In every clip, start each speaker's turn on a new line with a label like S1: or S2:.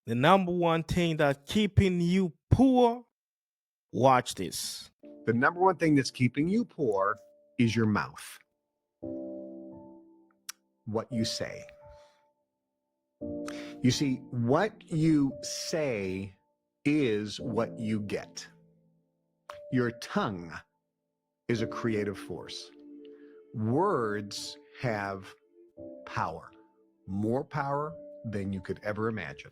S1: The number one thing that keeping you poor, watch this.
S2: The number one thing that's keeping you poor is your mouth. What you say. You see, what you say is what you get. Your tongue is a creative force. Words have power, more power than you could ever imagine.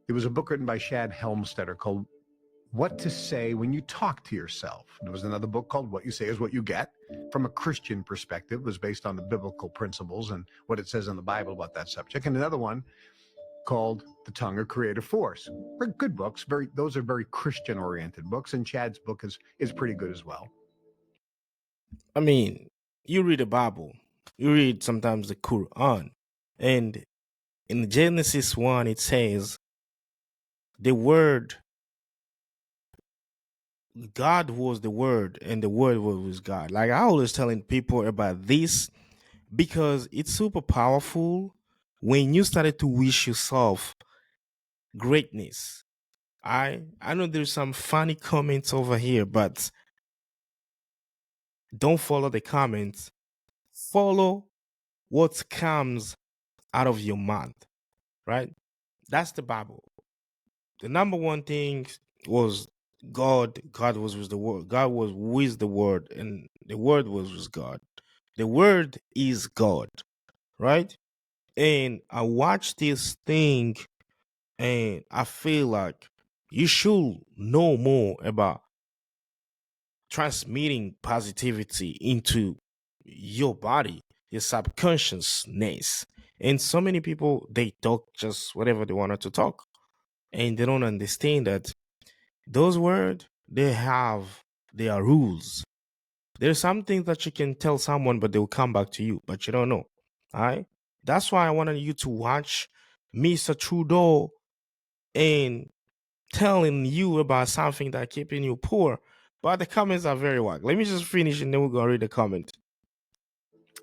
S2: There was a book written by Shad Helmstetter called What to Say When You Talk to Yourself. There was another book called What You Say Is What You Get. From a Christian perspective, it was based on the biblical principles and what it says in the Bible about that subject. And another one called The Tongue, a Creative Force. They're good books. Those are very Christian-oriented books, and Chad's book is pretty good as well.
S1: I mean, you read the Bible, you read sometimes the Quran, and in Genesis 1, it says, the word, God was the word, and the word was God. Like I always telling people about this because it's super powerful when you started to wish yourself greatness. I know there's some funny comments over here, but don't follow the comments. Follow what comes out of your mouth, right? That's the Bible. The number one thing was God. God was with the word. God was with the word, and the word was with God. The word is God, right? And I watched this thing, and I feel like you should know more about transmitting positivity into your body, your subconsciousness. And so many people, they talk just whatever they wanted to talk, and they don't understand that those words, they have their rules. There's some things that you can tell someone, but they'll come back to you, but you don't know. All right. That's why I wanted you to watch Mr. Trudeau and telling you about something that keeping you poor. But the comments are very wide. Let me just finish and then we're gonna read the comment.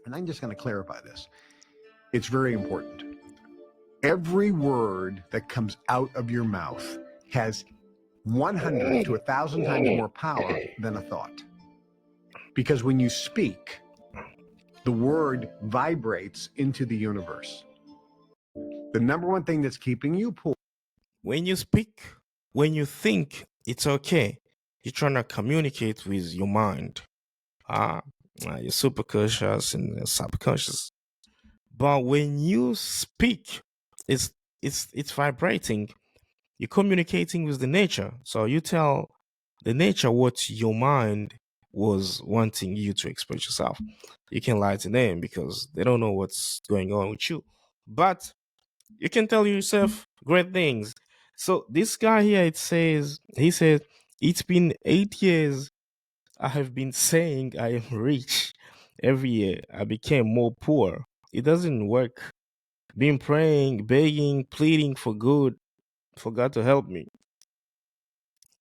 S2: And I'm just going to clarify this. It's very important. Every word that comes out of your mouth has 100 to 1,000 times more power than a thought. Because when you speak, the word vibrates into the universe. The number one thing that's keeping you poor.
S1: When you speak, when you think, it's okay. You're trying to communicate with your mind, uh, your superconscious and your subconscious. But when you speak, it's it's vibrating. You're communicating with the nature. So you tell the nature what your mind was wanting you to express yourself. You can lie to them because they don't know what's going on with you. But you can tell yourself great things. So this guy here, he says, it's been 8 years I have been saying I am rich. Every year I became more poor. It doesn't work. Been praying, begging, pleading for God to help me.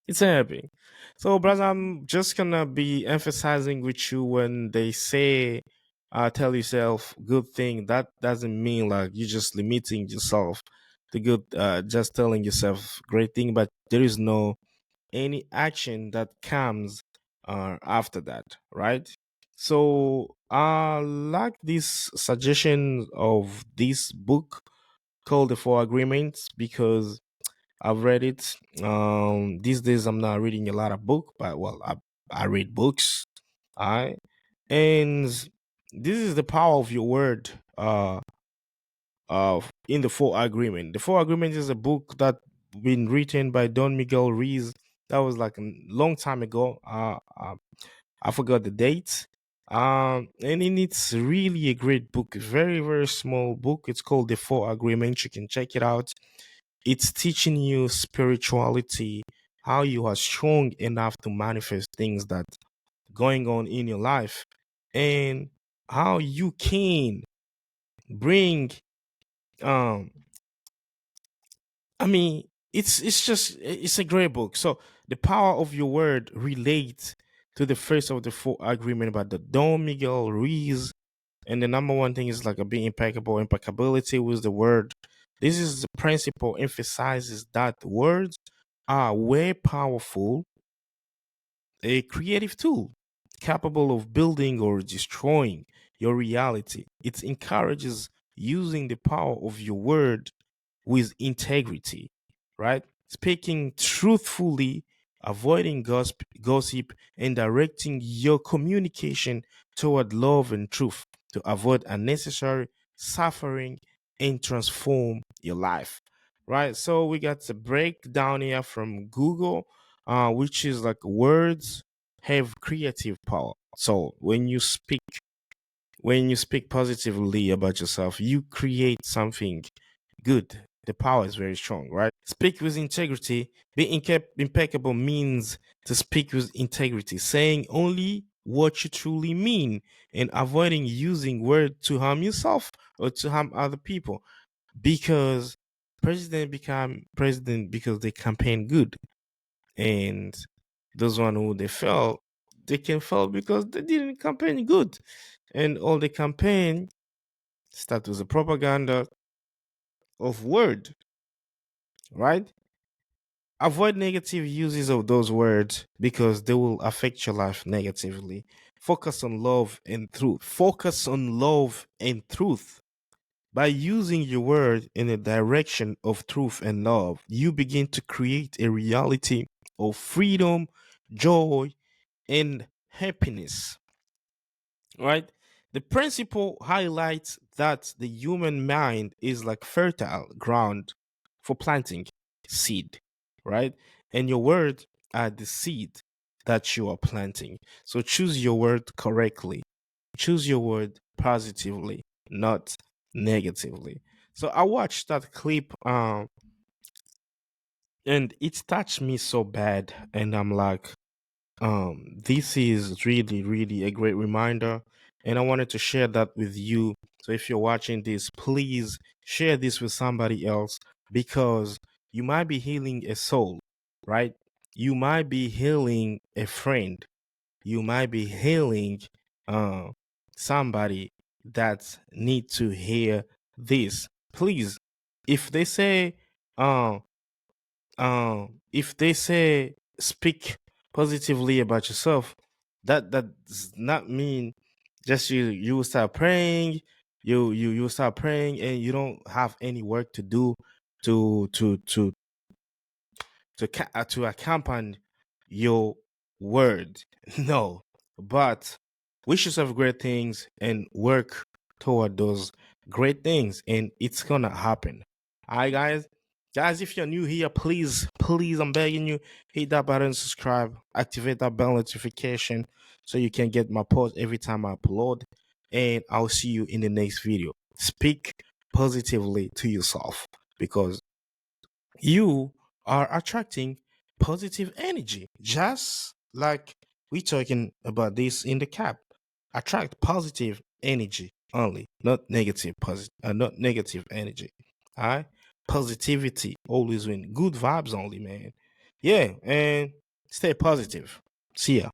S1: It's happening. So, brother, I'm just gonna be emphasizing with you when they say, tell yourself good thing. That doesn't mean like you're just limiting yourself to good, just telling yourself great thing, but there is no any action that comes after that, right? So, I like this suggestion of this book called The Four Agreements because I've read it. These days I'm not reading a lot of book, but well, I read books. I and this is the power of your word. In the Four Agreement. The Four Agreements is a book that been written by Don Miguel Ruiz. That was like a long time ago. I forgot the date. And it's really a great book. Very very small book. It's called The Four Agreements. You can check it out. It's teaching you spirituality, how you are strong enough to manifest things that going on in your life, and how you can bring um I mean, it's a great book. So the power of your word relates to the first of the four agreement about the Don Miguel Ruiz. And the number one thing is like a being impeccable, impeccability with the word. This is the principle emphasizes that words are way powerful, a creative tool capable of building or destroying your reality. It encourages using the power of your word with integrity, right? Speaking truthfully, avoiding gossip, and directing your communication toward love and truth to avoid unnecessary suffering and transform your life, right? So we got the breakdown here from Google, which is like words have creative power. So when you speak positively about yourself, you create something good. The power is very strong, right? Speak with integrity. Being impeccable means to speak with integrity, saying only what you truly mean and avoiding using words to harm yourself or to harm other people. Because president become president because they campaign good, and those one who they fell, they can fail because they didn't campaign good, and all the campaign start with a propaganda of word, right? Avoid negative uses of those words because they will affect your life negatively. Focus on love and truth. Focus on love and truth. By using your word in the direction of truth and love, you begin to create a reality of freedom, joy, and happiness, right? The principle highlights that the human mind is like fertile ground for planting seed, right? And your words are the seed that you are planting. So choose your word correctly. Choose your word positively, not negatively. So I watched that clip and it touched me so bad, and I'm like, this is really, really a great reminder, and I wanted to share that with you. So if you're watching this, please share this with somebody else because you might be healing a soul, right? You might be healing a friend. You might be healing uh, somebody that need to hear this. Please, if they say, uh, if they say speak positively about yourself, that does not mean just you will start praying, you will start praying and you don't have any work to do to to accompany your word. No, but wish yourself great things and work toward those great things, and it's gonna happen. All right, guys. Guys, if you're new here, please, I'm begging you, hit that button, subscribe, activate that bell notification so you can get my post every time I upload. And I'll see you in the next video. Speak positively to yourself because you are attracting positive energy, just like we talking about this in the cap. Attract positive energy only, not negative not negative energy. All right, positivity always win. Good vibes only, man. Yeah, and stay positive. See ya.